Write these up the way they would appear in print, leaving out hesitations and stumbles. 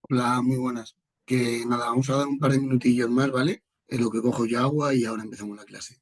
Hola, muy buenas. Que nada, vamos a dar un par de minutillos más, ¿vale? En lo que cojo yo agua y ahora empezamos la clase.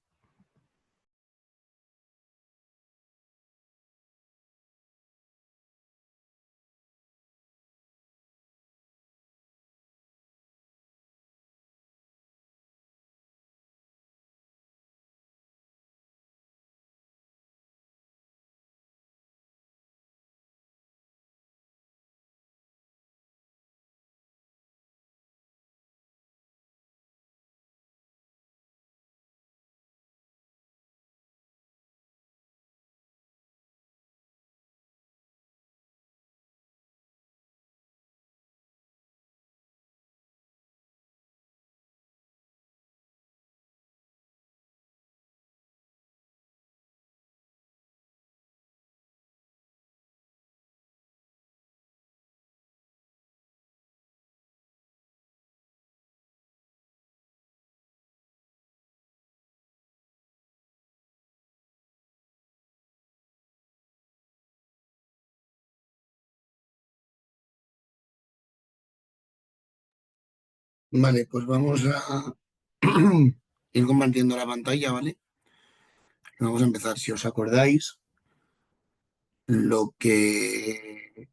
Vale, pues vamos a ir compartiendo la pantalla, ¿vale? Vamos a empezar, si os acordáis, lo que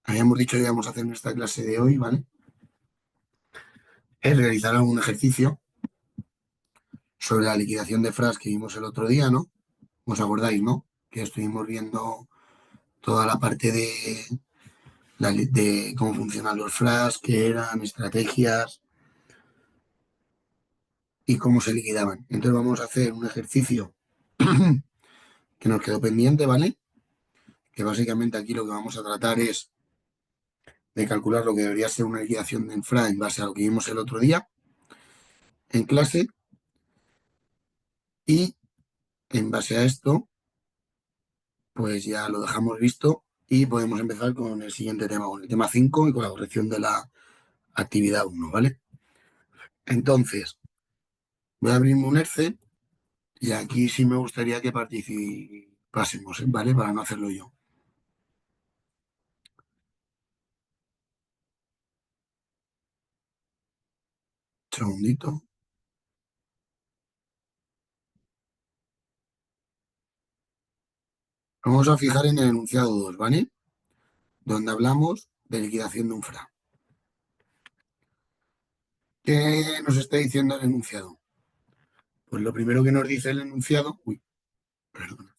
habíamos dicho que íbamos a hacer en esta clase de hoy, ¿vale? Es realizar algún ejercicio sobre la liquidación de FRAs que vimos el otro día, ¿no? ¿Os acordáis, no? Que estuvimos viendo toda la parte de cómo funcionan los FRAs, qué eran, estrategias y cómo se liquidaban. Entonces vamos a hacer un ejercicio que nos quedó pendiente, ¿vale? Que básicamente aquí lo que vamos a tratar es de calcular lo que debería ser una liquidación de infra en base a lo que vimos el otro día en clase y en base a esto, pues ya lo dejamos visto y podemos empezar con el siguiente tema, con el tema 5 y con la corrección de la actividad uno, ¿vale? Entonces, voy a abrirme un Excel y aquí sí me gustaría que participásemos, ¿vale? Para no hacerlo yo. Un segundito. Vamos a fijar en el enunciado 2, ¿vale? Donde hablamos de liquidación de un FRA. ¿Qué nos está diciendo el enunciado? Pues lo primero que nos dice el enunciado, uy, perdona.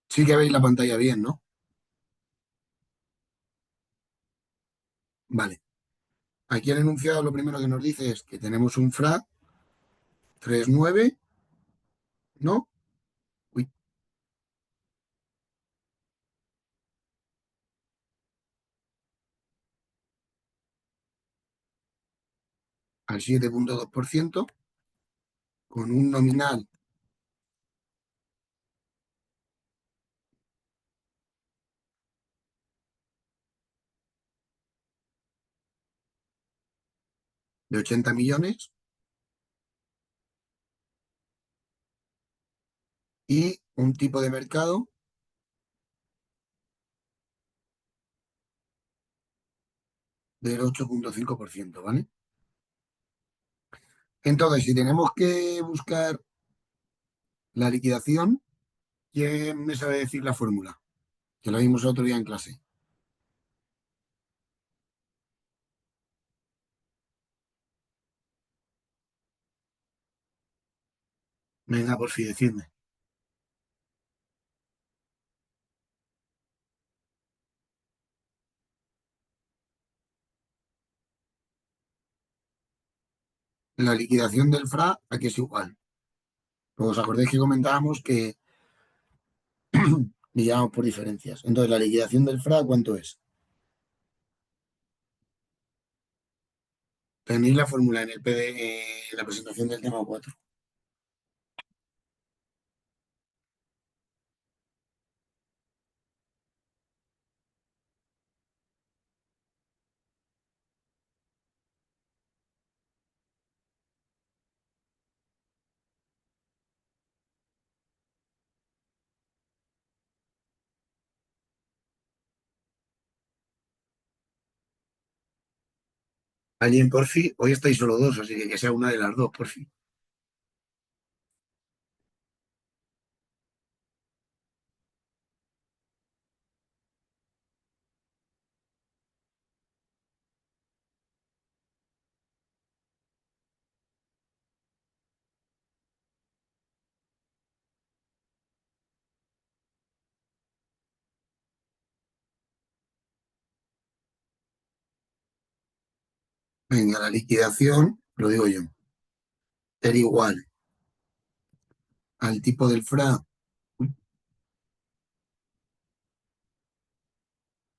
Sí que veis la pantalla bien, ¿no? Vale. Aquí el enunciado lo primero que nos dice es que tenemos un FRA 39, ¿no? Uy, al 7,2% con un nominal de 80 millones y un tipo de mercado del 8,5%, ¿vale? Entonces, si tenemos que buscar la liquidación, ¿quién me sabe decir la fórmula? Que la vimos el otro día en clase. Venga, por si decidme. La liquidación del FRA, aquí es igual. Pues os acordáis que comentábamos que liquidábamos por diferencias. Entonces, la liquidación del FRA, ¿cuánto es? Tenéis la fórmula en el PD, en la presentación del tema 4. Allí en Porfi, hoy estáis solo dos, así que sea una de las dos, Porfi. Venga, la liquidación, lo digo yo, era igual al tipo del FRA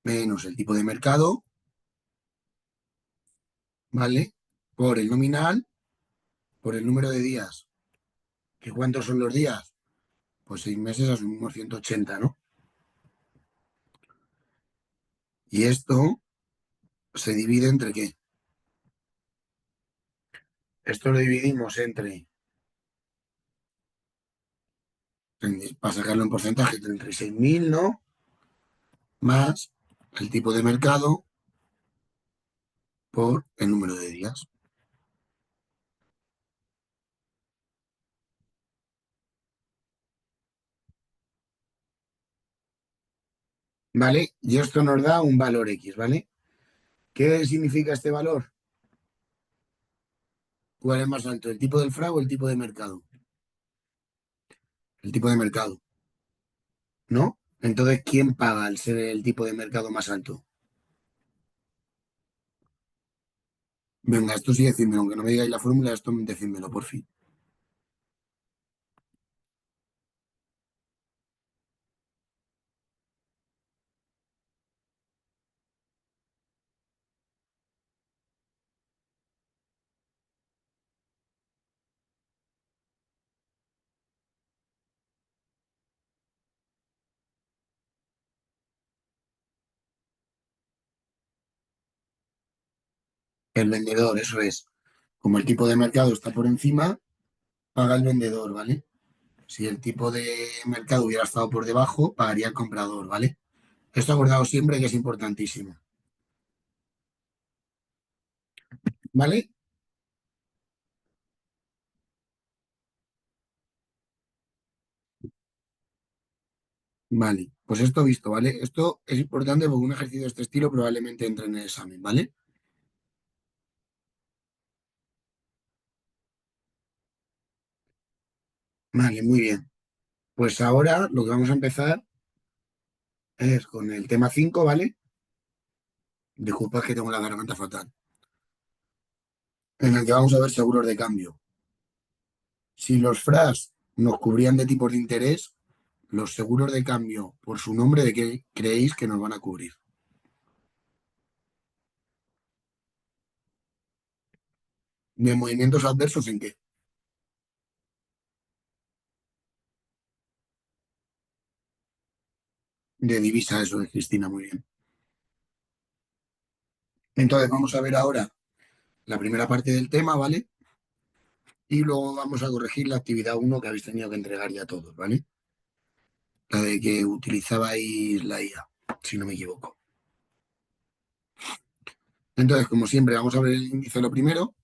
menos el tipo de mercado, ¿vale? Por el nominal, por el número de días. ¿Que cuántos son los días? Pues 6 meses asumimos 180, ¿no? Y esto se divide entre qué? Esto lo dividimos para sacarlo en porcentaje, 36.000, ¿no? Más el tipo de mercado por el número de días. ¿Vale? Y esto nos da un valor X, ¿vale? ¿Qué significa este valor? ¿Cuál es más alto, el tipo del FRA o el tipo de mercado? El tipo de mercado, ¿no? Entonces, ¿quién paga al ser el tipo de mercado más alto? Venga, esto sí decídmelo, aunque no me digáis la fórmula, esto decídmelo, por fin. El vendedor, eso es. Como el tipo de mercado está por encima, paga el vendedor, ¿vale? Si el tipo de mercado hubiera estado por debajo, pagaría el comprador, ¿vale? Esto acordado siempre que es importantísimo, ¿vale? Vale, pues esto visto, ¿vale? Esto es importante porque un ejercicio de este estilo probablemente entre en el examen, ¿vale? Vale, muy bien. Pues ahora lo que vamos a empezar es con el tema 5, ¿vale? Disculpa que tengo la garganta fatal. En el que vamos a ver seguros de cambio. Si los FRAs nos cubrían de tipos de interés, los seguros de cambio, por su nombre, ¿de qué creéis que nos van a cubrir? ¿De movimientos adversos en qué? De divisa, eso de Cristina, muy bien. Entonces vamos a ver ahora la primera parte del tema, ¿vale? Y luego vamos a corregir la actividad uno que habéis tenido que entregar ya todos, ¿vale? La de que utilizabais la IA, si no me equivoco. Entonces, como siempre, vamos a ver el índice lo primero.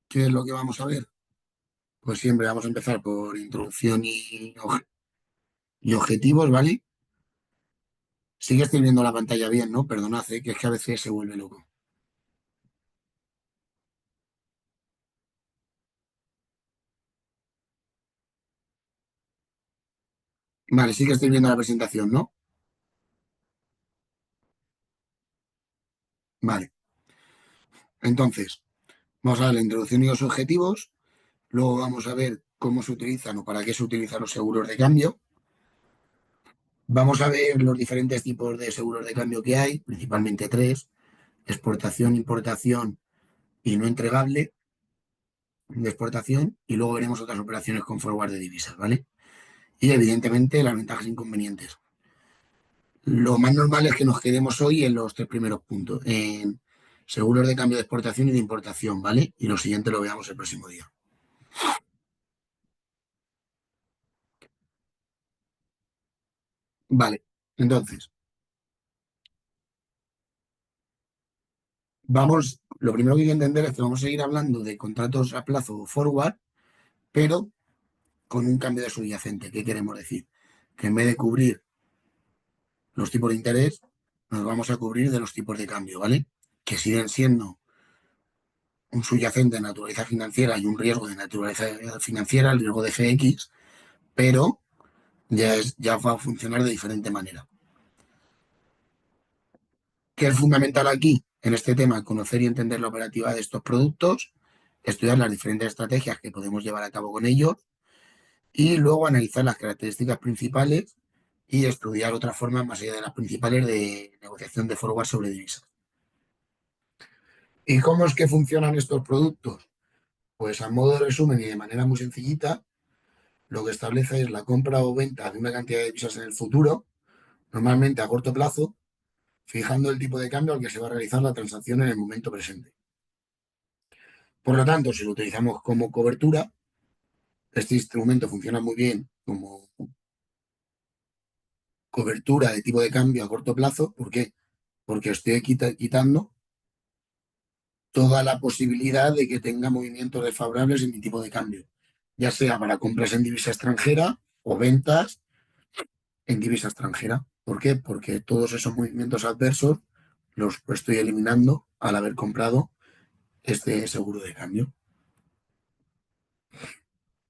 ¿Qué es lo que vamos a ver? Pues siempre vamos a empezar por introducción y objetivos, ¿vale? Sí que estoy viendo la pantalla bien, ¿no? Perdonad, que es que a veces se vuelve loco. Vale, sí que estoy viendo la presentación, ¿no? Vale. Entonces, vamos a ver la introducción y los objetivos. Luego vamos a ver cómo se utilizan o para qué se utilizan los seguros de cambio. Vamos a ver los diferentes tipos de seguros de cambio que hay, principalmente tres: exportación, importación y no entregable de exportación. Y luego veremos otras operaciones con forward de divisas, ¿vale? Y evidentemente las ventajas e inconvenientes. Lo más normal es que nos quedemos hoy en los tres primeros puntos, en seguros de cambio de exportación y de importación, ¿vale? Y lo siguiente lo veamos el próximo día. Vale, entonces, Lo primero que hay que entender es que vamos a seguir hablando de contratos a plazo forward, pero con un cambio de subyacente. ¿Qué queremos decir? Que en vez de cubrir los tipos de interés, nos vamos a cubrir de los tipos de cambio, ¿vale? Que siguen siendo un subyacente de naturaleza financiera y un riesgo de naturaleza financiera, el riesgo de FX, pero ya va a funcionar de diferente manera. ¿Qué es fundamental aquí en este tema? Conocer y entender la operativa de estos productos, estudiar las diferentes estrategias que podemos llevar a cabo con ellos y luego analizar las características principales y estudiar otras formas más allá de las principales de negociación de forward sobre divisas. ¿Y cómo es que funcionan estos productos? Pues a modo de resumen y de manera muy sencillita, lo que establece es la compra o venta de una cantidad de divisas en el futuro, normalmente a corto plazo, fijando el tipo de cambio al que se va a realizar la transacción en el momento presente. Por lo tanto, si lo utilizamos como cobertura, este instrumento funciona muy bien como cobertura de tipo de cambio a corto plazo. ¿Por qué? Porque estoy quitando toda la posibilidad de que tenga movimientos desfavorables en mi tipo de cambio, ya sea para compras en divisa extranjera o ventas en divisa extranjera. ¿Por qué? Porque todos esos movimientos adversos los estoy eliminando al haber comprado este seguro de cambio.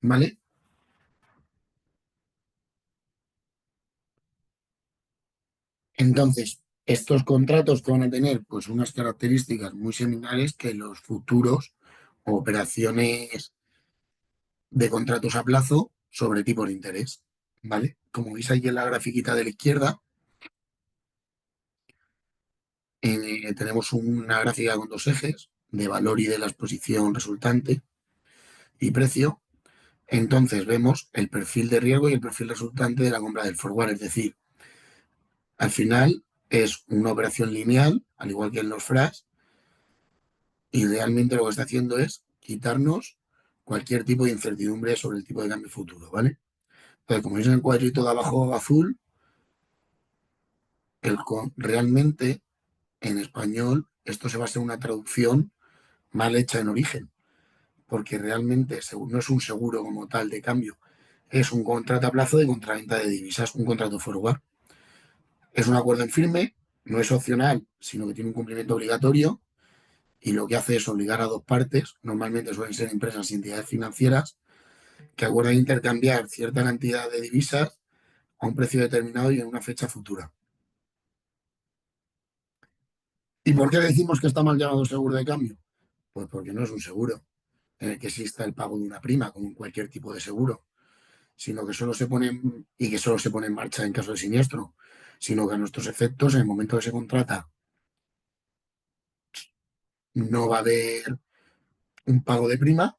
¿Vale? Entonces, estos contratos que van a tener pues unas características muy similares que los futuros o operaciones de contratos a plazo sobre tipos de interés. ¿Vale? Como veis ahí en la grafiquita de la izquierda, tenemos una gráfica con dos ejes de valor y de la exposición resultante y precio. Entonces vemos el perfil de riesgo y el perfil resultante de la compra del forward. Es decir, al final es una operación lineal, al igual que en los FRAs, y realmente lo que está haciendo es quitarnos cualquier tipo de incertidumbre sobre el tipo de cambio futuro, ¿vale? Entonces, como veis en el cuadrito de abajo azul, realmente en español esto se va a ser una traducción mal hecha en origen, porque realmente no es un seguro como tal de cambio, es un contrato a plazo de compraventa de divisas, un contrato forward. Es un acuerdo en firme, no es opcional, sino que tiene un cumplimiento obligatorio y lo que hace es obligar a dos partes, normalmente suelen ser empresas y entidades financieras, que acuerdan intercambiar cierta cantidad de divisas a un precio determinado y en una fecha futura. ¿Y por qué decimos que está mal llamado seguro de cambio? Pues porque no es un seguro en el que exista el pago de una prima, como en cualquier tipo de seguro, sino que solo se pone y que solo se pone en marcha en caso de siniestro, sino que a nuestros efectos, en el momento que se contrata, no va a haber un pago de prima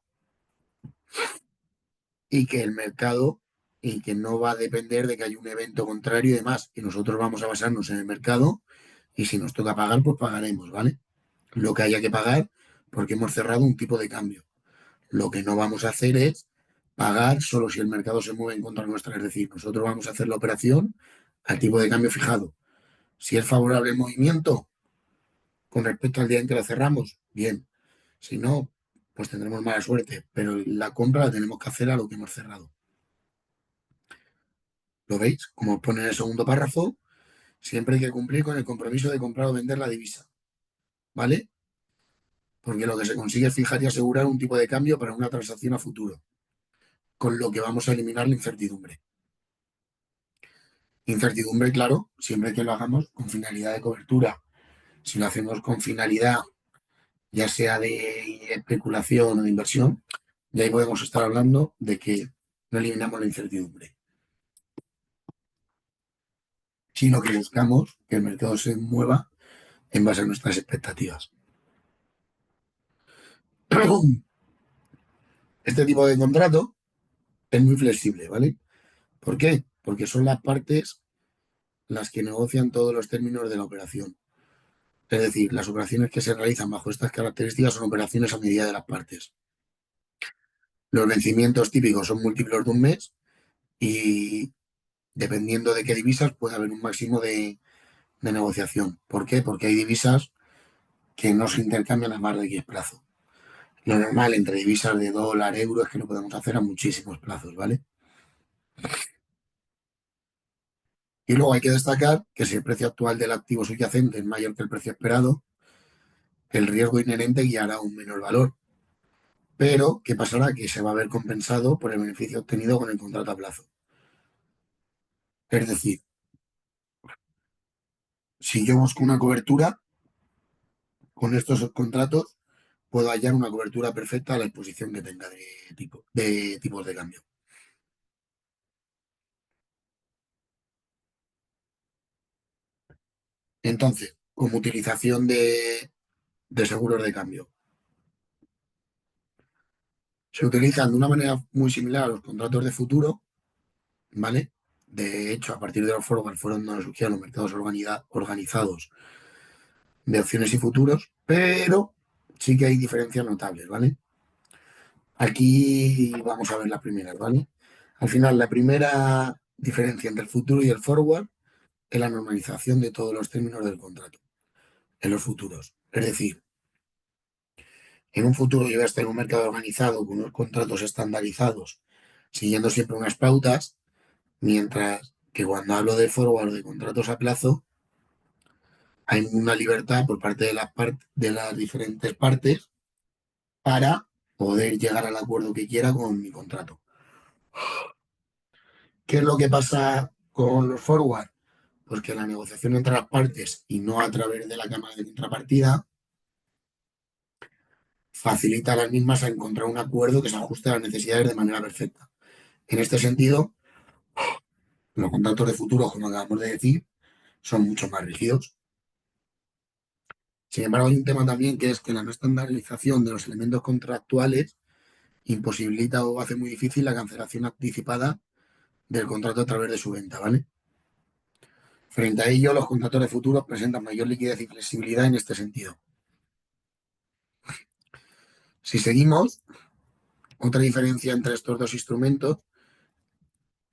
y que el mercado y que no va a depender de que haya un evento contrario y demás. Y nosotros vamos a basarnos en el mercado y si nos toca pagar, pues pagaremos, ¿vale? Lo que haya que pagar porque hemos cerrado un tipo de cambio. Lo que no vamos a hacer es pagar solo si el mercado se mueve en contra nuestra. Es decir, nosotros vamos a hacer la operación al tipo de cambio fijado. Si es favorable el movimiento con respecto al día en que la cerramos, bien. Si no, pues tendremos mala suerte. Pero la compra la tenemos que hacer a lo que hemos cerrado. ¿Lo veis? Como pone en el segundo párrafo, siempre hay que cumplir con el compromiso de comprar o vender la divisa. ¿Vale? Porque lo que se consigue es fijar y asegurar un tipo de cambio para una transacción a futuro, con lo que vamos a eliminar la incertidumbre. Incertidumbre, claro, siempre que lo hagamos con finalidad de cobertura. Si lo hacemos con finalidad, ya sea de especulación o de inversión, de ahí podemos estar hablando de que no eliminamos la incertidumbre, sino que buscamos que el mercado se mueva en base a nuestras expectativas. Este tipo de contrato es muy flexible, ¿vale? ¿Por qué? Porque son las partes las que negocian todos los términos de la operación. Es decir, las operaciones que se realizan bajo estas características son operaciones a medida de las partes. Los vencimientos típicos son múltiplos de un mes y dependiendo de qué divisas puede haber un máximo de negociación. ¿Por qué? Porque hay divisas que no se intercambian a más de X plazo. Lo normal entre divisas de dólar, euro, es que lo podemos hacer a muchísimos plazos, ¿vale? Y luego hay que destacar que si el precio actual del activo subyacente es mayor que el precio esperado, el riesgo inherente guiará a un menor valor. Pero, ¿qué pasará? Que se va a ver compensado por el beneficio obtenido con el contrato a plazo. Es decir, si yo busco una cobertura con estos contratos, puedo hallar una cobertura perfecta a la exposición que tenga de tipos de cambio. Entonces, como utilización de seguros de cambio, se utilizan de una manera muy similar a los contratos de futuro, ¿vale? De hecho, a partir de los forward fueron donde surgieron los mercados organizados de opciones y futuros, pero sí que hay diferencias notables, ¿vale? Aquí vamos a ver las primeras, ¿vale? Al final, la primera diferencia entre el futuro y el forward es la normalización de todos los términos del contrato en los futuros. Es decir, en un futuro yo voy a estar en un mercado organizado con unos contratos estandarizados, siguiendo siempre unas pautas, mientras que cuando hablo de forward o de contratos a plazo, hay una libertad por parte de de las diferentes partes para poder llegar al acuerdo que quiera con mi contrato. ¿Qué es lo que pasa con los forward? Pues que la negociación entre las partes y no a través de la Cámara de Contrapartida facilita a las mismas a encontrar un acuerdo que se ajuste a las necesidades de manera perfecta. En este sentido, los contratos de futuro, como acabamos de decir, son mucho más rígidos. Sin embargo, hay un tema también que es que la no estandarización de los elementos contractuales imposibilita o hace muy difícil la cancelación anticipada del contrato a través de su venta, ¿vale? Frente a ello, los contratos de futuros presentan mayor liquidez y flexibilidad en este sentido. Si seguimos, otra diferencia entre estos dos instrumentos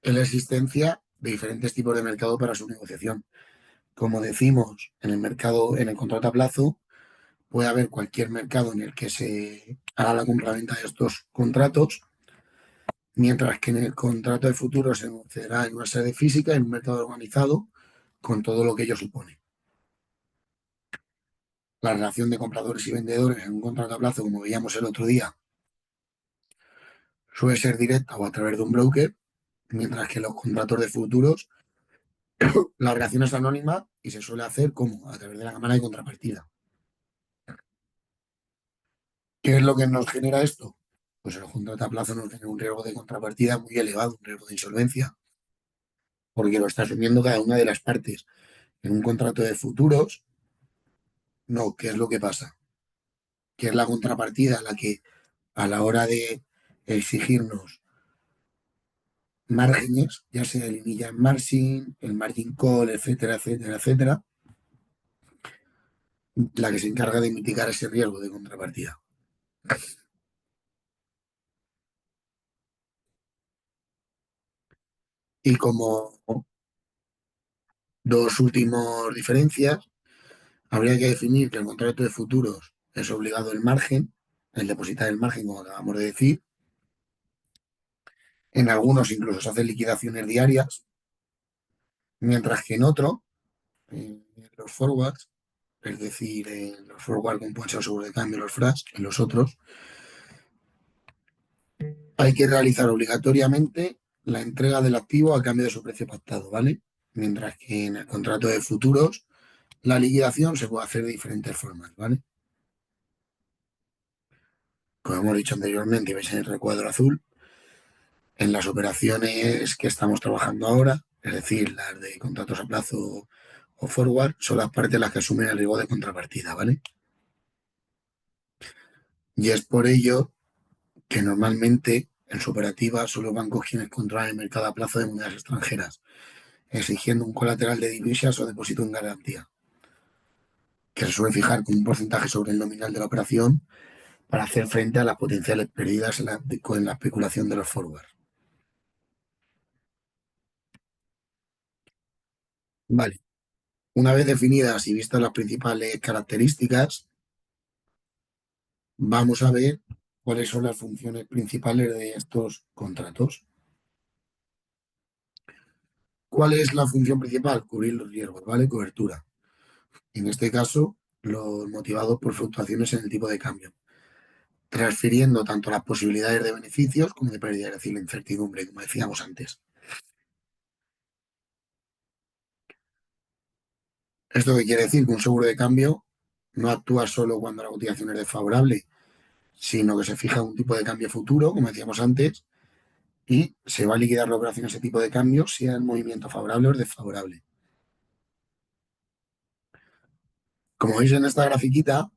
es la existencia de diferentes tipos de mercado para su negociación. Como decimos, en el mercado, en el contrato a plazo, puede haber cualquier mercado en el que se haga la compraventa de estos contratos, mientras que en el contrato de futuro se negociará en una sede física, en un mercado organizado, con todo lo que ello supone. La relación de compradores y vendedores en un contrato a plazo, como veíamos el otro día, suele ser directa o a través de un broker, mientras que los contratos de futuros, la relación es anónima y se suele hacer como a través de la cámara de contrapartida. ¿Qué es lo que nos genera esto? Pues el contrato a plazo nos genera un riesgo de contrapartida muy elevado, un riesgo de insolvencia, porque lo está asumiendo cada una de las partes. En un contrato de futuros, no, ¿qué es lo que pasa? Que es la contrapartida la que a la hora de exigirnos márgenes, ya sea el initial margin, el margin call, etcétera, etcétera, etcétera, la que se encarga de mitigar ese riesgo de contrapartida. Y como dos últimas diferencias, habría que definir que el contrato de futuros es obligado el margen, el depositar el margen, como acabamos de decir. En algunos incluso se hacen liquidaciones diarias, mientras que en otro, en los forwards, es decir, en los forwards como pueden ser los seguros de cambio, los FRAs, en los otros, hay que realizar obligatoriamente la entrega del activo a cambio de su precio pactado, ¿vale? Mientras que en el contrato de futuros, la liquidación se puede hacer de diferentes formas, ¿vale? Como hemos dicho anteriormente, veis en el recuadro azul, en las operaciones que estamos trabajando ahora, es decir, las de contratos a plazo o forward, son las partes las que asumen el riesgo de contrapartida, ¿vale? Y es por ello que normalmente en su operativa son los bancos quienes controlan el mercado a plazo de monedas extranjeras, exigiendo un colateral de divisas o depósito en garantía, que se suele fijar con un porcentaje sobre el nominal de la operación para hacer frente a las potenciales pérdidas en la especulación de los forwards. Vale, una vez definidas y vistas las principales características, Vamos a ver cuáles son las funciones principales de estos contratos. ¿Cuál es la función principal? Cubrir los riesgos, ¿vale? Cobertura. En este caso, los motivados por fluctuaciones en el tipo de cambio, transfiriendo tanto las posibilidades de beneficios como de pérdida, es decir, la incertidumbre, como decíamos antes. ¿Esto qué quiere decir? Que un seguro de cambio no actúa solo cuando la cotización es desfavorable, sino que se fija un tipo de cambio futuro, como decíamos antes, y se va a liquidar la operación a ese tipo de cambio, sea el movimiento favorable o desfavorable. Como veis en esta grafiquita,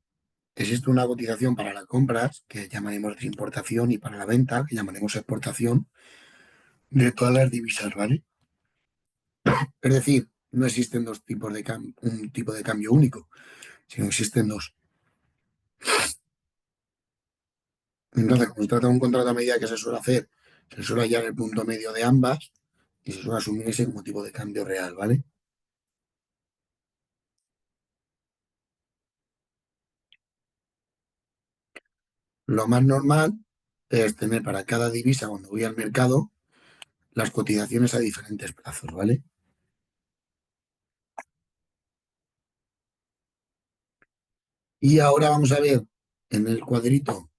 existe una cotización para las compras, que llamaremos de importación, y para la venta, que llamaremos exportación, de todas las divisas, ¿vale? Es decir, no existen dos tipos de un tipo de cambio único, sino existen dos. Entonces, como se trata de un contrato a medida que se suele hacer, se suele hallar el punto medio de ambas y se suele asumir ese como tipo de cambio real, ¿vale? Lo más normal es tener para cada divisa, cuando voy al mercado, las cotizaciones a diferentes plazos, ¿vale? Y ahora vamos a ver en el cuadrito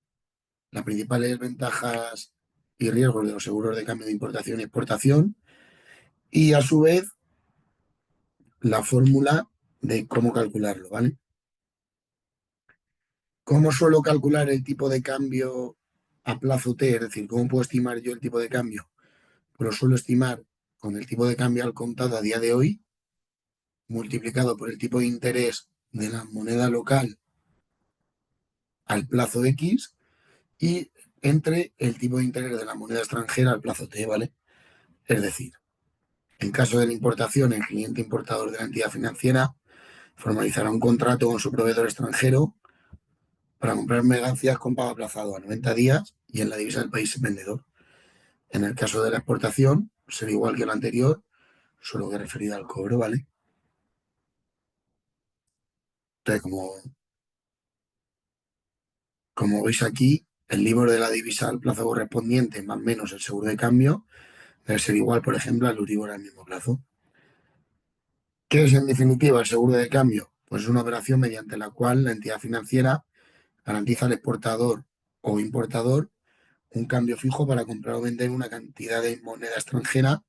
las principales ventajas y riesgos de los seguros de cambio de importación y exportación y a su vez la fórmula de cómo calcularlo, ¿vale? ¿Cómo suelo calcular el tipo de cambio a plazo T? Es decir, ¿cómo puedo estimar yo el tipo de cambio? Pues lo suelo estimar con el tipo de cambio al contado a día de hoy, multiplicado por el tipo de interés de la moneda local al plazo X y entre el tipo de interés de la moneda extranjera al plazo T, ¿vale? Es decir, en caso de la importación, el cliente importador de la entidad financiera formalizará un contrato con su proveedor extranjero para comprar mercancías con pago aplazado a 90 días y en la divisa del país vendedor. En el caso de la exportación, será igual que lo anterior, solo que referida al cobro, ¿vale? Entonces, como veis aquí, el libro de la divisa al plazo correspondiente más o menos el seguro de cambio debe ser igual, por ejemplo, al Euribor al mismo plazo. ¿Qué es en definitiva el seguro de cambio? Pues es una operación mediante la cual la entidad financiera garantiza al exportador o importador un cambio fijo para comprar o vender una cantidad de moneda extranjera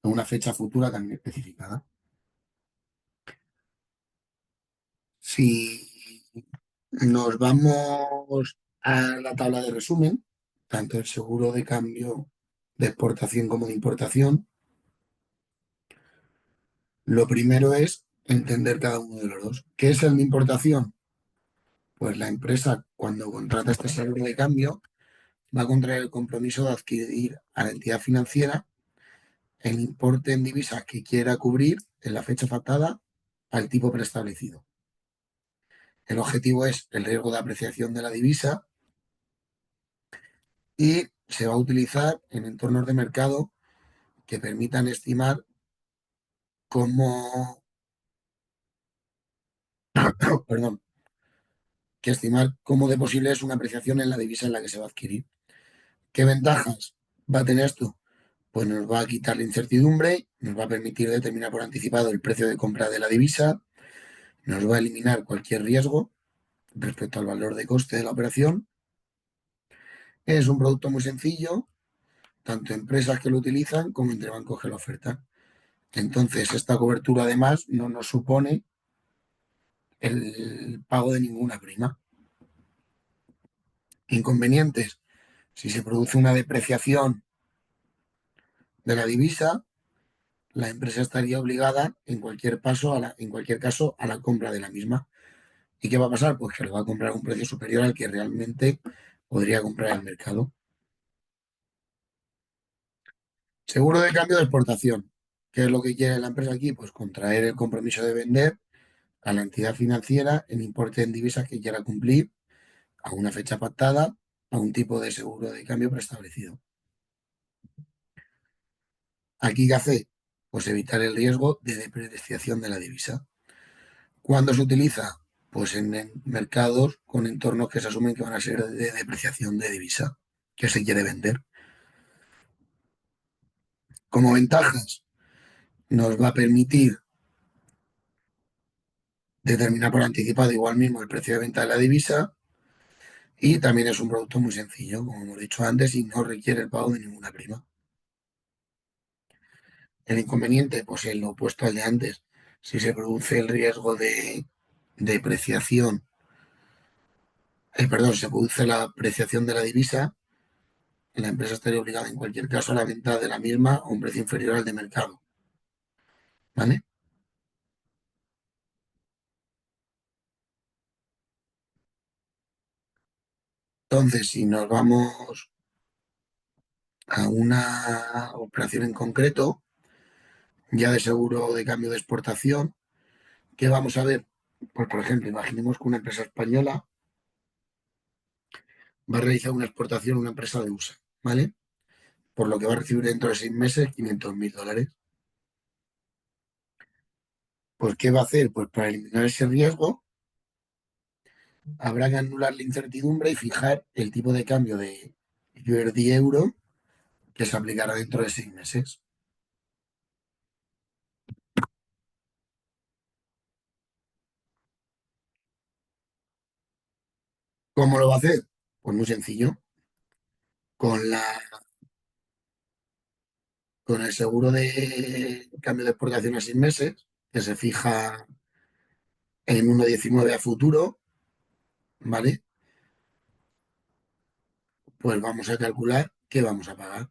en una fecha futura también especificada. Si nos vamos a la tabla de resumen, tanto el seguro de cambio de exportación como de importación, lo primero es entender cada uno de los dos. ¿Qué es el de importación? Pues la empresa, cuando contrata este seguro de cambio, va a contraer el compromiso de adquirir a la entidad financiera el importe en divisas que quiera cubrir en la fecha pactada al tipo preestablecido. El objetivo es el riesgo de apreciación de la divisa y se va a utilizar en entornos de mercado que permitan estimar cómo, perdón, que estimar cómo de posible es una apreciación en la divisa en la que se va a adquirir. ¿Qué ventajas va a tener esto? Pues nos va a quitar la incertidumbre, nos va a permitir determinar por anticipado el precio de compra de la divisa, nos va a eliminar cualquier riesgo respecto al valor de coste de la operación. Es un producto muy sencillo, tanto empresas que lo utilizan como entre bancos que lo ofertan. Entonces, esta cobertura además no nos supone el pago de ninguna prima. Inconvenientes. Si se produce una depreciación de la divisa, la empresa estaría obligada en cualquier caso a la compra de la misma. ¿Y qué va a pasar? Pues que lo va a comprar a un precio superior al que realmente podría comprar el mercado. Seguro de cambio de exportación. ¿Qué es lo que quiere la empresa aquí? Pues contraer el compromiso de vender a la entidad financiera el importe en divisas que quiera cumplir a una fecha pactada a un tipo de seguro de cambio preestablecido. Aquí, ¿qué hace? Pues evitar el riesgo de depreciación de la divisa. ¿Cuándo se utiliza? Pues en mercados con entornos que se asumen que van a ser de depreciación de divisa que se quiere vender. Como ventajas, nos va a permitir determinar por anticipado igual mismo el precio de venta de la divisa y también es un producto muy sencillo, como hemos dicho antes, y no requiere el pago de ninguna prima. El inconveniente, pues el opuesto al de antes. Si se produce el riesgo de depreciación, perdón, si se produce la apreciación de la divisa, la empresa estaría obligada en cualquier caso a la venta de la misma a un precio inferior al de mercado. ¿Vale? Entonces, si nos vamos a una operación en concreto, ya de seguro de cambio de exportación, ¿qué vamos a ver? Pues, por ejemplo, imaginemos que una empresa española va a realizar una exportación a una empresa de USA, ¿vale? Por lo que va a recibir dentro de 6 meses 500.000 dólares. Pues, ¿qué va a hacer? Pues para eliminar ese riesgo, habrá que anular la incertidumbre y fijar el tipo de cambio de USD euro que se aplicará dentro de 6 meses. ¿Cómo lo va a hacer? Pues muy sencillo. Con la, con el seguro de cambio de exportación a 6 meses, que se fija en 1,19 a futuro, ¿vale? Pues vamos a calcular qué vamos a pagar.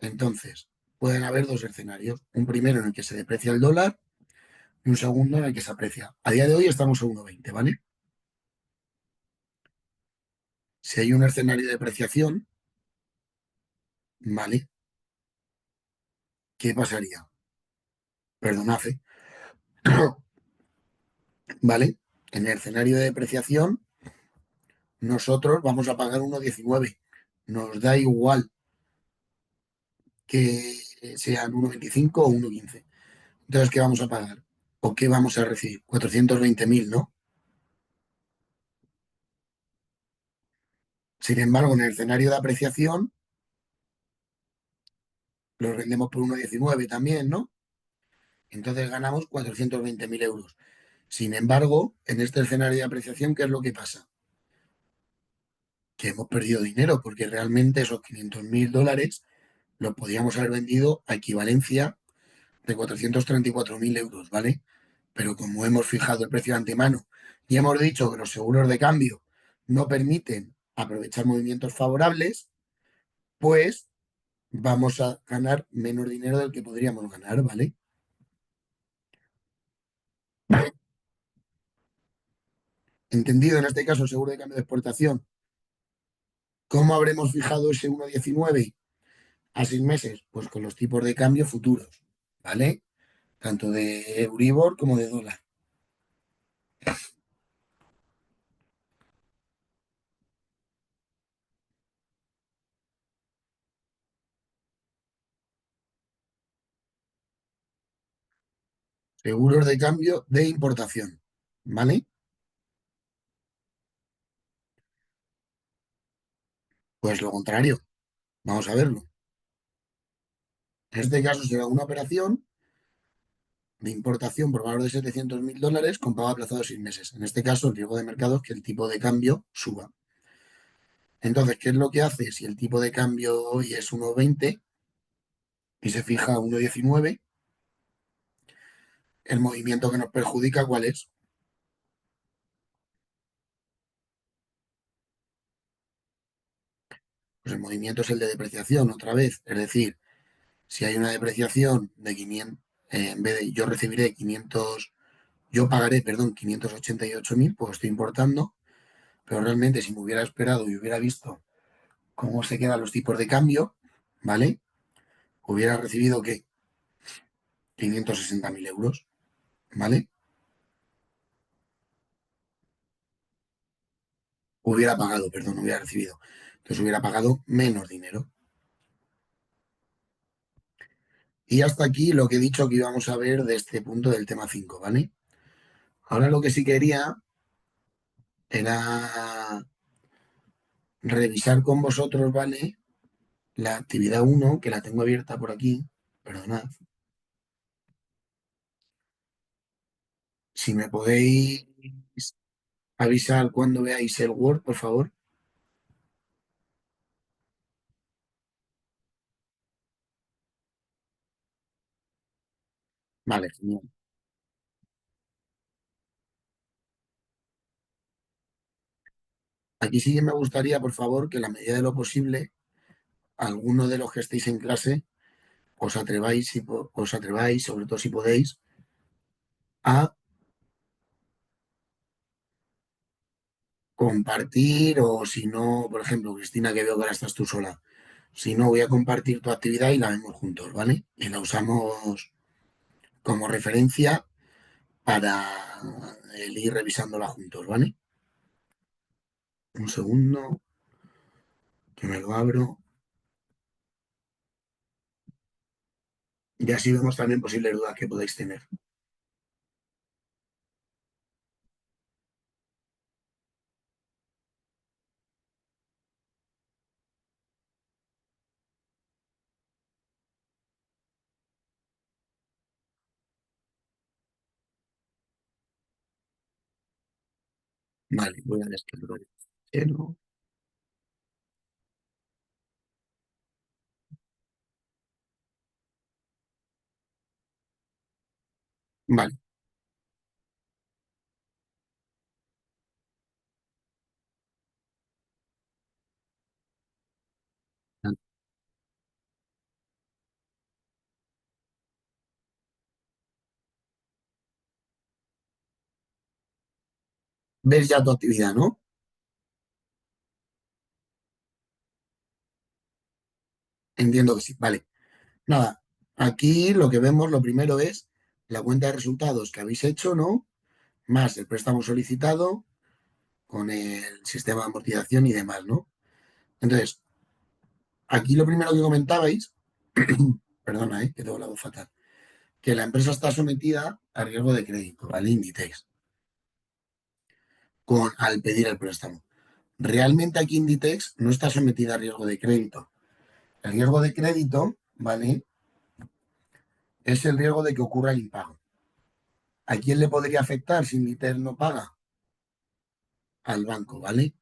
Entonces, pueden haber dos escenarios. Un primero en el que se deprecia el dólar y un segundo en el que se aprecia. A día de hoy estamos a 1,20, ¿vale? Si hay un escenario de depreciación, ¿vale? ¿Qué pasaría? Perdonad, ¿vale? En el escenario de depreciación, nosotros vamos a pagar 1,19. Nos da igual que sean 1,25 o 1,15. Entonces, ¿qué vamos a pagar? ¿O qué vamos a recibir? 420.000, ¿no? Sin embargo, en el escenario de apreciación, los vendemos por 1,19 también, ¿no? Entonces ganamos 420.000 euros. Sin embargo, en este escenario de apreciación, ¿qué es lo que pasa? Que hemos perdido dinero porque realmente esos 500.000 dólares los podíamos haber vendido a equivalencia de 434.000 euros, ¿vale? Pero como hemos fijado el precio de antemano y hemos dicho que los seguros de cambio no permiten aprovechar movimientos favorables, pues vamos a ganar menos dinero del que podríamos ganar, ¿vale? Entendido en este caso el seguro de cambio de exportación. ¿Cómo habremos fijado ese 1,19 a 6 meses? Pues con los tipos de cambio futuros, ¿vale? Tanto de Euribor como de dólar. Seguros de cambio de importación, ¿vale? Pues lo contrario, vamos a verlo. En este caso será una operación de importación por valor de 700.000 dólares con pago aplazado de 6 meses. En este caso, el riesgo de mercado es que el tipo de cambio suba. Entonces, ¿qué es lo que hace? Si el tipo de cambio hoy es 1,20 y se fija a 1,19, el movimiento que nos perjudica, ¿cuál es? Pues el movimiento es el de depreciación, otra vez. Es decir, si hay una depreciación de 500, en vez de yo recibiré 500, yo pagaré, perdón, 588.000, pues estoy importando, pero realmente si me hubiera esperado y hubiera visto cómo se quedan los tipos de cambio, ¿vale? Hubiera recibido, ¿qué? 560.000 euros, ¿vale? Hubiera pagado, perdón, hubiera recibido. Entonces hubiera pagado menos dinero. Y hasta aquí lo que he dicho que íbamos a ver de este punto del tema 5, ¿vale? Ahora lo que sí quería era revisar con vosotros, ¿vale? La actividad uno que la tengo abierta por aquí, perdonad. Si me podéis avisar cuando veáis el Word, por favor. Vale, genial. Aquí sí que me gustaría, por favor, que en la medida de lo posible, alguno de los que estéis en clase, os atreváis, sobre todo si podéis, a compartir o si no, por ejemplo, Cristina, que veo que ahora estás tú sola. Si no, voy a compartir tu actividad y la vemos juntos, ¿vale? Y la usamos como referencia para el ir revisándola juntos, ¿vale? Un segundo, que me lo abro. Y así vemos también posibles dudas que podáis tener. Vale, voy a descargar el fichero. Vale, ves ya tu actividad, ¿no? Entiendo que sí. Vale, nada. Aquí lo que vemos, lo primero es la cuenta de resultados que habéis hecho, ¿no? Más el préstamo solicitado con el sistema de amortización y demás, ¿no? Entonces, aquí lo primero que comentabais, perdona, que tengo la voz fatal, que la empresa está sometida a riesgo de crédito, al Inditex, al pedir el préstamo. Realmente aquí Inditex no está sometida a riesgo de crédito. El riesgo de crédito, ¿vale? Es el riesgo de que ocurra el impago. ¿A quién le podría afectar si Inditex no paga? Al banco, ¿vale?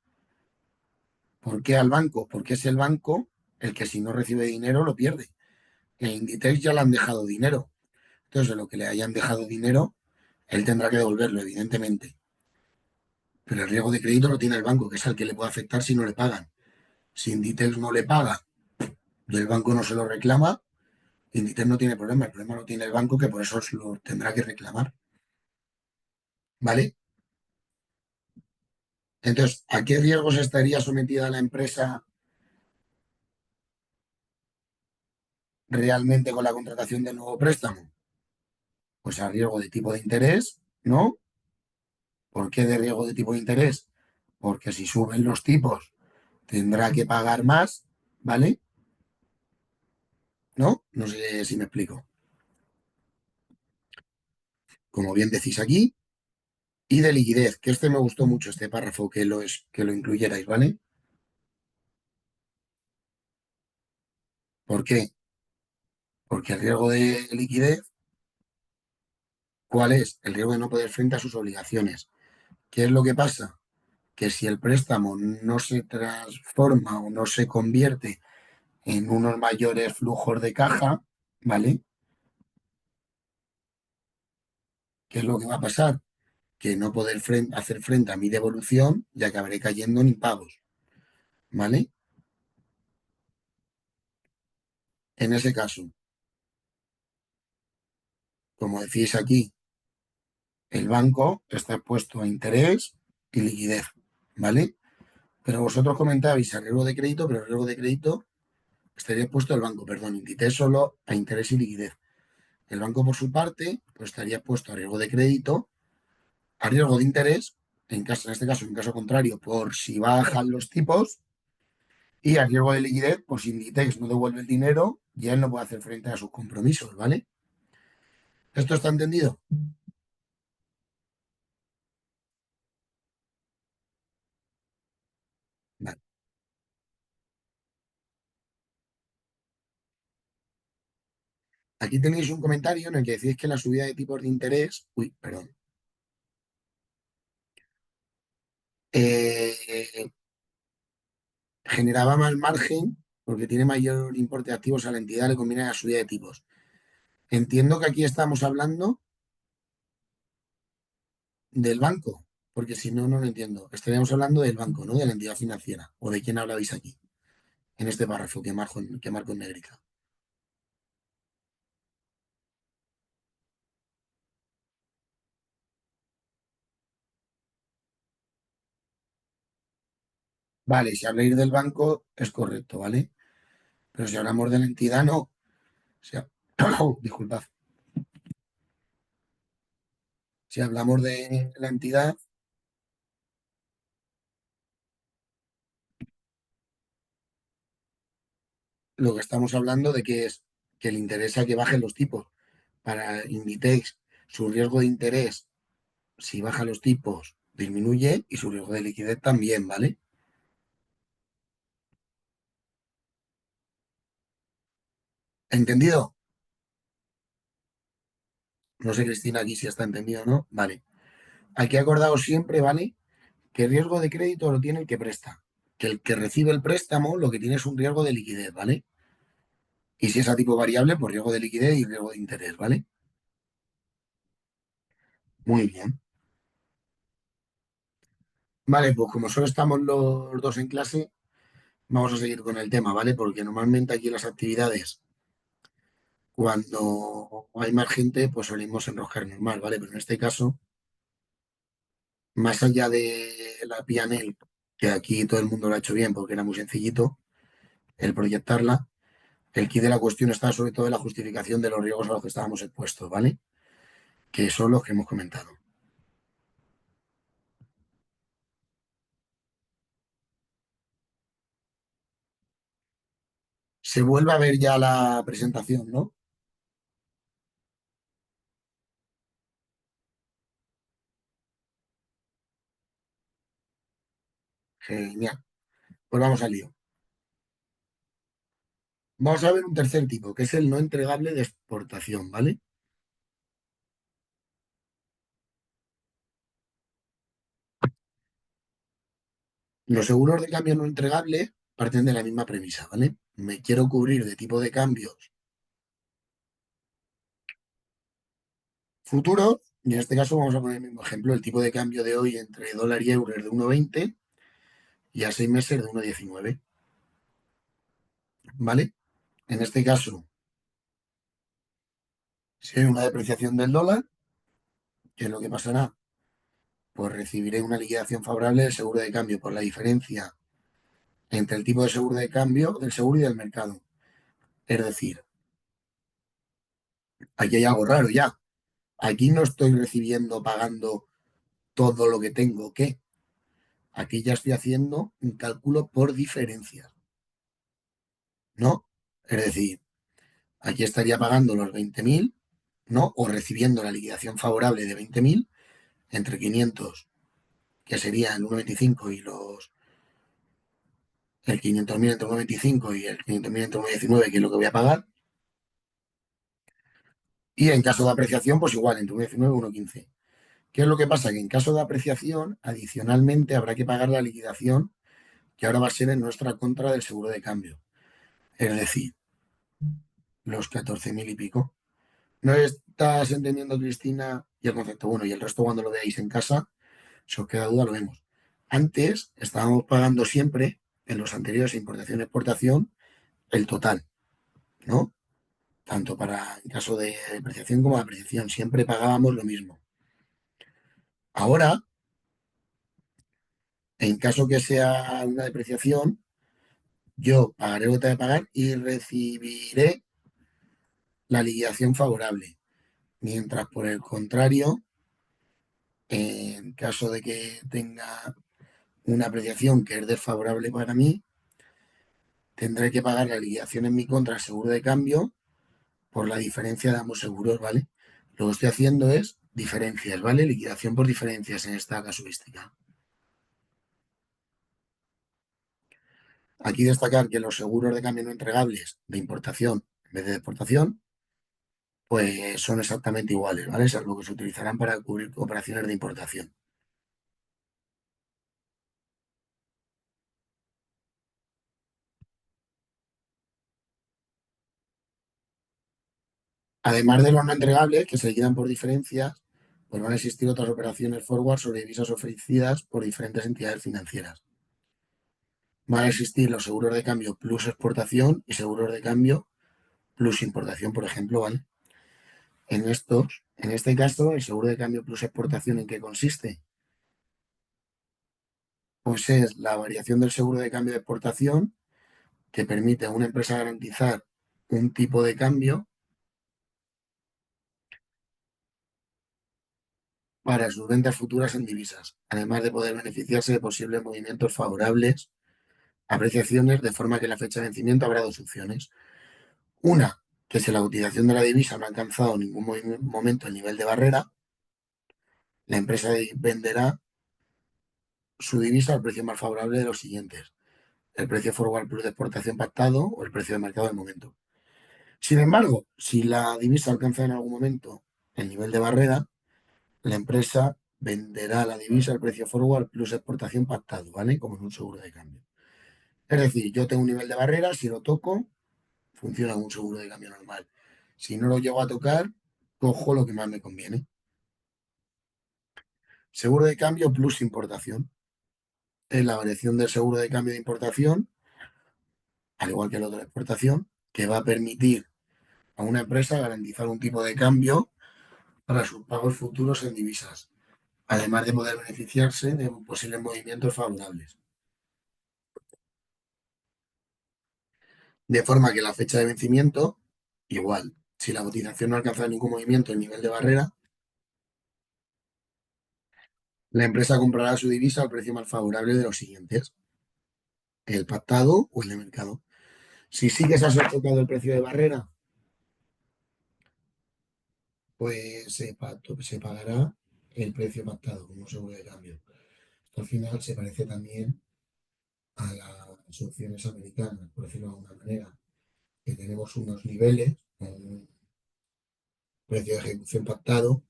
¿Por qué al banco? Porque es el banco el que si no recibe dinero lo pierde. En Inditex ya le han dejado dinero. Entonces, de lo que le hayan dejado dinero, él tendrá que devolverlo, evidentemente. Pero el riesgo de crédito lo tiene el banco, que es el que le puede afectar si no le pagan. Si Inditex no le paga y el banco no se lo reclama, Inditex no tiene problema. El problema lo tiene el banco, que por eso lo tendrá que reclamar. ¿Vale? Entonces, ¿a qué riesgos estaría sometida la empresa realmente con la contratación del nuevo préstamo? Pues a riesgo de tipo de interés, ¿no? ¿Por qué de riesgo de tipo de interés? Porque si suben los tipos, tendrá que pagar más, ¿vale? ¿No? No sé si me explico. Como bien decís aquí, y de liquidez, que este me gustó mucho, este párrafo, que lo incluyerais, ¿vale? ¿Por qué? Porque el riesgo de liquidez, ¿cuál es? El riesgo de no poder frente a sus obligaciones. ¿Qué es lo que pasa? Que si el préstamo no se transforma o no se convierte en unos mayores flujos de caja, ¿vale? ¿Qué es lo que va a pasar? Que no poder hacer frente a mi devolución, ya que habré cayendo en impagos, ¿vale? En ese caso, como decís aquí, el banco está expuesto a interés y liquidez, ¿vale? Pero vosotros comentabais a riesgo de crédito, pero el riesgo de crédito estaría expuesto al banco, perdón, Inditex solo a interés y liquidez. El banco, por su parte, pues estaría expuesto a riesgo de crédito, a riesgo de interés, en este caso, en caso contrario, por si bajan los tipos, y a riesgo de liquidez, pues si Inditex no devuelve el dinero, ya él no puede hacer frente a sus compromisos, ¿vale? ¿Esto está entendido? Aquí tenéis un comentario en el que decís que la subida de tipos de interés, uy, perdón, eh, generaba más margen porque tiene mayor importe de activos a la entidad, le conviene la subida de tipos. Entiendo que aquí estamos hablando del banco, porque si no, no lo entiendo. Estaríamos hablando del banco, ¿no? De la entidad financiera. ¿O de quién hablabais aquí? En este párrafo que marco en negrita. Vale, si habláis del banco, es correcto, ¿vale? Pero si hablamos de la entidad, no. O sea, disculpad. Si hablamos de la entidad, lo que estamos hablando de que es que le interesa que bajen los tipos. Para Inditex, su riesgo de interés, si baja los tipos, disminuye y su riesgo de liquidez también, ¿vale? ¿Entendido? No sé, Cristina, aquí si está entendido o no. Vale. Aquí acordaos siempre, ¿vale? Que riesgo de crédito lo tiene el que presta. Que el que recibe el préstamo lo que tiene es un riesgo de liquidez, ¿vale? Y si es a tipo variable, pues riesgo de liquidez y riesgo de interés, ¿vale? Muy bien. Vale, pues como solo estamos los dos en clase, vamos a seguir con el tema, ¿vale? Porque normalmente aquí las actividades, cuando hay más gente, pues solimos enroscarnos más, ¿vale? Pero en este caso, más allá de la PNL, que aquí todo el mundo lo ha hecho bien porque era muy sencillito, el proyectarla, el key de la cuestión está sobre todo en la justificación de los riesgos a los que estábamos expuestos, ¿vale? Que son los que hemos comentado. Se vuelve a ver ya la presentación, ¿no? Genial. Pues vamos al lío. Vamos a ver un tercer tipo, que es el no entregable de exportación, ¿vale? Los seguros de cambio no entregables parten de la misma premisa, ¿vale? Me quiero cubrir de tipo de cambios futuros, y en este caso vamos a poner el mismo ejemplo, el tipo de cambio de hoy entre dólar y euro es de 1,20 y a 6 meses de 1,19, ¿vale? En este caso, si hay una depreciación del dólar, ¿qué es lo que pasará? Pues recibiré una liquidación favorable del seguro de cambio por la diferencia entre el tipo de seguro de cambio del seguro y del mercado. Es decir, aquí hay algo raro ya. Aquí no estoy recibiendo, pagando todo lo que tengo que. Aquí ya estoy haciendo un cálculo por diferencias, ¿no? Es decir, aquí estaría pagando los 20.000, ¿no? O recibiendo la liquidación favorable de 20.000 entre 500, que sería el 1,25 y el 500.000 entre 1,25 y el 500.000 entre 1,19, que es lo que voy a pagar. Y en caso de apreciación, pues igual, entre 1,19 y 1,15. ¿Qué es lo que pasa? Que en caso de apreciación, adicionalmente habrá que pagar la liquidación, que ahora va a ser en nuestra contra del seguro de cambio. Es decir, los 14.000 y pico. ¿No estás entendiendo, Cristina? Y el concepto, bueno, y el resto cuando lo veáis en casa, si os queda duda, lo vemos. Antes estábamos pagando siempre, en los anteriores importación-exportación, el total, ¿no? Tanto para en caso de depreciación como de apreciación, siempre pagábamos lo mismo. Ahora, en caso que sea una depreciación, yo pagaré lo que tenga que pagar y recibiré la liquidación favorable. Mientras, por el contrario, en caso de que tenga una apreciación que es desfavorable para mí, tendré que pagar la liquidación en mi contra al seguro de cambio por la diferencia de ambos seguros, ¿vale? Lo que estoy haciendo es diferencias, ¿vale? Liquidación por diferencias en esta casuística. Aquí destacar que los seguros de cambio no entregables de importación en vez de exportación pues son exactamente iguales, ¿vale? Salvo que se utilizarán para cubrir operaciones de importación. Además de los no entregables, que se liquidan por diferencias, pues van a existir otras operaciones forward sobre divisas ofrecidas por diferentes entidades financieras. Van a existir los seguros de cambio plus exportación y seguros de cambio plus importación, por ejemplo, ¿vale? En este caso, el seguro de cambio plus exportación, ¿en qué consiste? Pues es la variación del seguro de cambio de exportación que permite a una empresa garantizar un tipo de cambio para sus ventas futuras en divisas, además de poder beneficiarse de posibles movimientos favorables, apreciaciones, de forma que en la fecha de vencimiento habrá dos opciones. Una, que si la utilización de la divisa no ha alcanzado en ningún momento el nivel de barrera, la empresa venderá su divisa al precio más favorable de los siguientes: el precio forward plus de exportación pactado o el precio de mercado del momento. Sin embargo, si la divisa alcanza en algún momento el nivel de barrera, la empresa venderá la divisa al precio forward plus exportación pactado, ¿vale? Como en un seguro de cambio. Es decir, yo tengo un nivel de barrera, si lo toco, funciona como un seguro de cambio normal. Si no lo llego a tocar, cojo lo que más me conviene. Seguro de cambio plus importación. Es la variación del seguro de cambio de importación, al igual que el otro de exportación, que va a permitir a una empresa garantizar un tipo de cambio para sus pagos futuros en divisas, además de poder beneficiarse de posibles movimientos favorables. De forma que la fecha de vencimiento, igual, si la cotización no alcanza ningún movimiento en nivel de barrera, la empresa comprará su divisa al precio más favorable de los siguientes: el pactado o el de mercado. Si sí que se ha tocado el precio de barrera, pues se pagará el precio pactado como un seguro de cambio. Esto al final se parece también a las opciones americanas, por decirlo de alguna manera, que tenemos unos niveles, un precio de ejecución pactado.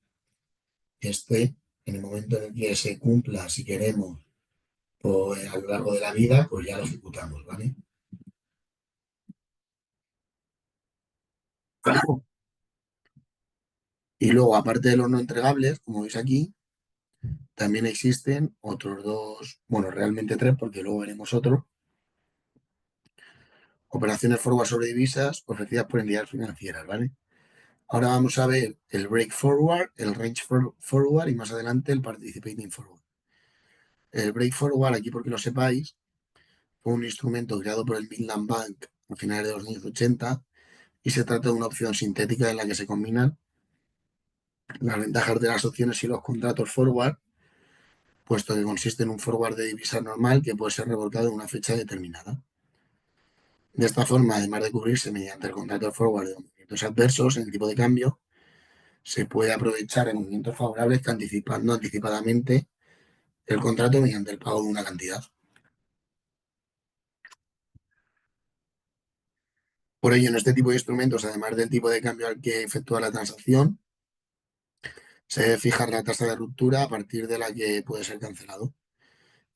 Este, en el momento en el que se cumpla, si queremos, pues a lo largo de la vida, pues ya lo ejecutamos, ¿vale? Y luego, aparte de los no entregables, como veis aquí, también existen otros dos, bueno, realmente tres, porque luego veremos otro: operaciones forward sobre divisas ofrecidas por entidades financieras, ¿vale? Ahora vamos a ver el break forward, el range forward y más adelante el participating forward. El break forward, aquí porque lo sepáis, fue un instrumento creado por el Midland Bank a finales de los años 80 y se trata de una opción sintética en la que se combinan las ventajas de las opciones y los contratos forward, puesto que consiste en un forward de divisa normal que puede ser revolcado en una fecha determinada. De esta forma, además de cubrirse mediante el contrato forward de movimientos adversos en el tipo de cambio, se puede aprovechar en movimientos favorables que anticipando anticipadamente el contrato mediante el pago de una cantidad. Por ello, en este tipo de instrumentos, además del tipo de cambio al que efectúa la transacción, se debe fijar la tasa de ruptura a partir de la que puede ser cancelado.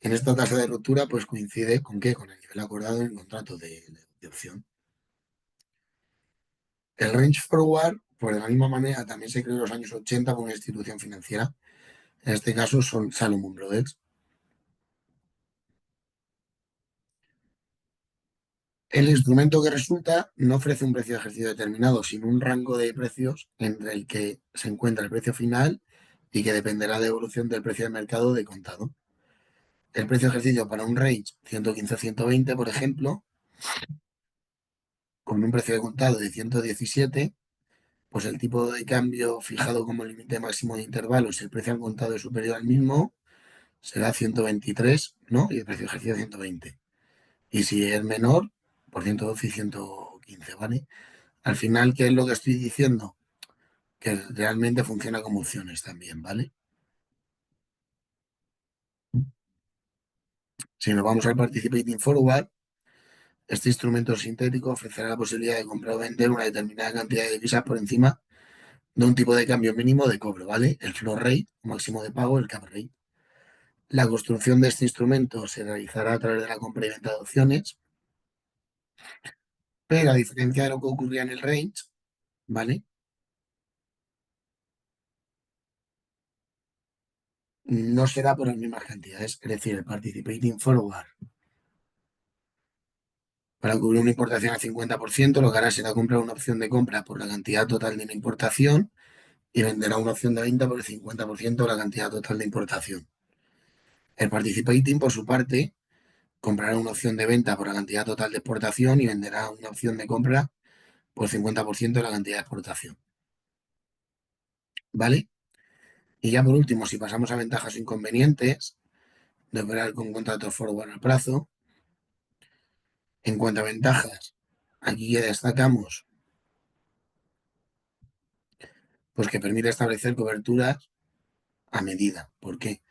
En esta tasa de ruptura, pues coincide con qué, con el nivel acordado en el contrato de opción. El range forward, por de la misma manera, también se creó en los años 80 por una institución financiera. En este caso son Salomon Brothers. El instrumento que resulta no ofrece un precio de ejercicio determinado, sino un rango de precios entre el que se encuentra el precio final y que dependerá de evolución del precio de mercado de contado. El precio de ejercicio para un range 115-120, por ejemplo, con un precio de contado de 117, pues el tipo de cambio fijado como límite máximo de intervalo, si el precio al contado es superior al mismo, será 123, ¿no? Y el precio de ejercicio 120. Y si es menor, por 112 y 115, ¿vale? Al final, ¿qué es lo que estoy diciendo? Que realmente funciona como opciones también, ¿vale? Si nos vamos al Participating Forward, este instrumento sintético ofrecerá la posibilidad de comprar o vender una determinada cantidad de divisas por encima de un tipo de cambio mínimo de cobro, ¿vale? El floor rate, máximo de pago, el cap rate. La construcción de este instrumento se realizará a través de la compra y venta de opciones, pero a diferencia de lo que ocurría en el range, ¿vale? No será por las mismas cantidades. Es decir, el participating forward para cubrir una importación al 50%, lo que hará será comprar una opción de compra por la cantidad total de la importación y venderá una opción de venta por el 50% de la cantidad total de importación. El participating, por su parte, comprará una opción de venta por la cantidad total de exportación y venderá una opción de compra por el 50% de la cantidad de exportación. ¿Vale? Y ya por último, si pasamos a ventajas e inconvenientes de operar con contratos forward al plazo, en cuanto a ventajas, aquí ya destacamos pues que permite establecer coberturas a medida. ¿Por qué?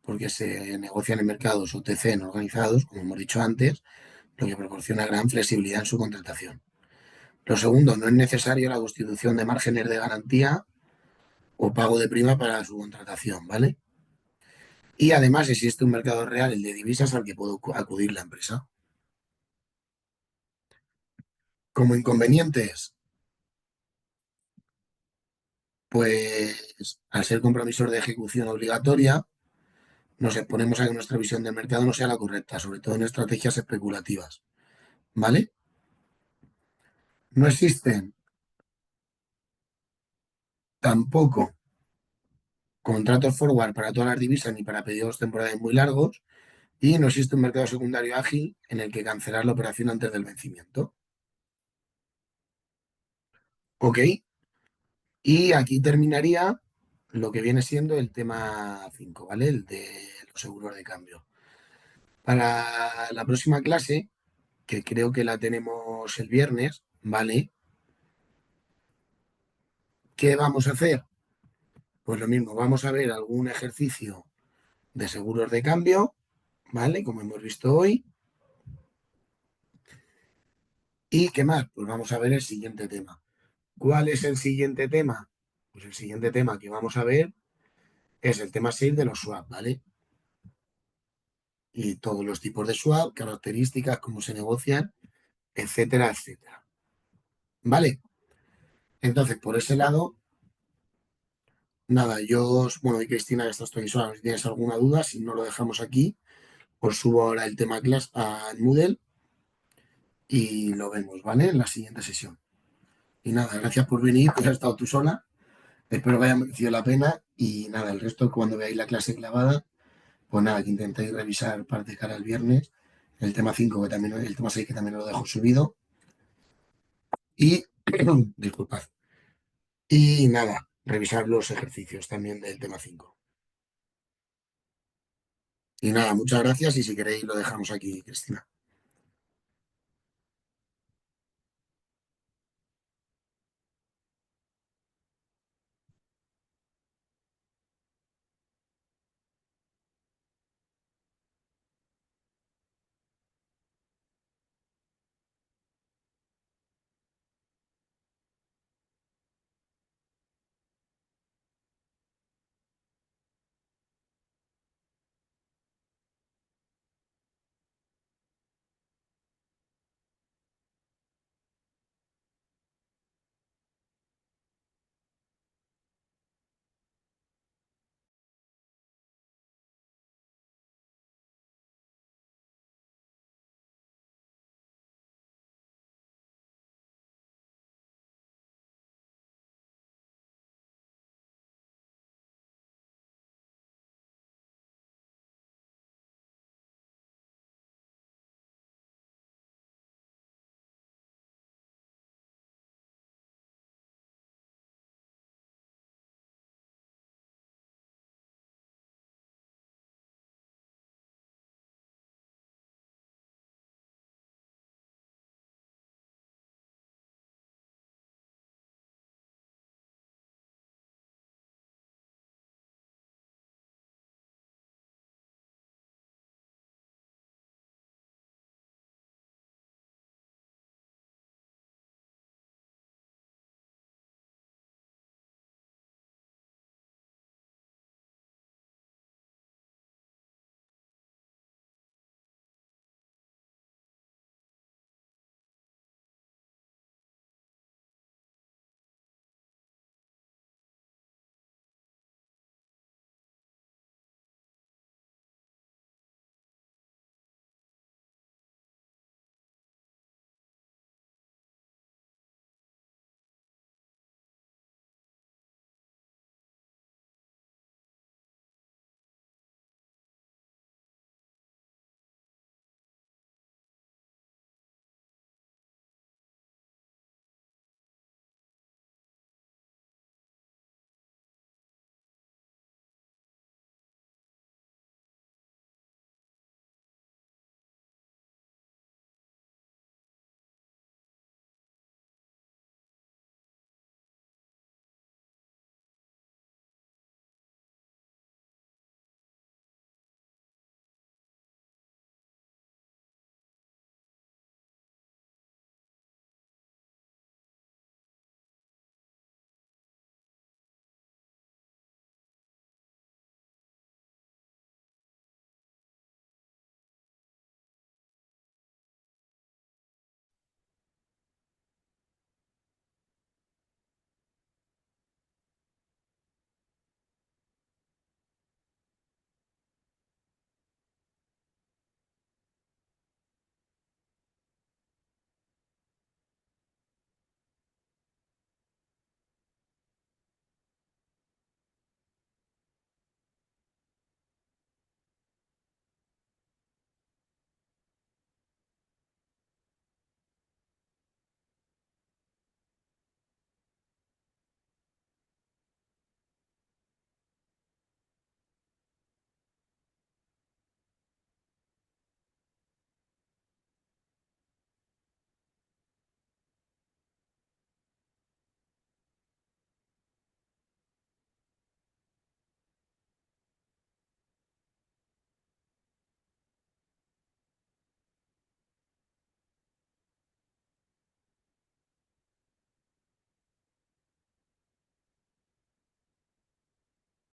Porque se negocian en mercados OTC no organizados, como hemos dicho antes, lo que proporciona gran flexibilidad en su contratación. Lo segundo, no es necesario la constitución de márgenes de garantía o pago de prima para su contratación, ¿vale? Y además existe un mercado real, el de divisas, al que puede acudir la empresa. Como inconvenientes, pues al ser compromisos de ejecución obligatoria, nos exponemos a que nuestra visión del mercado no sea la correcta, sobre todo en estrategias especulativas, ¿vale? No existen tampoco contratos forward para todas las divisas ni para periodos temporales muy largos y no existe un mercado secundario ágil en el que cancelar la operación antes del vencimiento. ¿Ok? Y aquí terminaría lo que viene siendo el tema 5, ¿vale? El de los seguros de cambio. Para la próxima clase, que creo que la tenemos el viernes, ¿vale? ¿Qué vamos a hacer? Pues lo mismo, vamos a ver algún ejercicio de seguros de cambio, ¿vale? Como hemos visto hoy. ¿Y qué más? Pues vamos a ver el siguiente tema. ¿Cuál es el siguiente tema? Pues el siguiente tema que vamos a ver es el tema 6 de los swap, ¿vale? Y todos los tipos de swap, características, cómo se negocian, etcétera, etcétera. ¿Vale? Entonces, por ese lado, nada, bueno, y Cristina, ya estás aquí sola, si tienes alguna duda, si no lo dejamos aquí, os subo ahora el tema class a Moodle y lo vemos, ¿vale? En la siguiente sesión. Y nada, gracias por venir, que has estado tú sola. Espero que haya merecido la pena y nada, el resto cuando veáis la clase clavada, pues nada, que intentéis revisar parte de cara al viernes, el tema 5 que también, el tema 6 que también lo dejo subido y, disculpad, y nada, revisar los ejercicios también del tema 5. Y nada, muchas gracias y si queréis lo dejamos aquí, Cristina.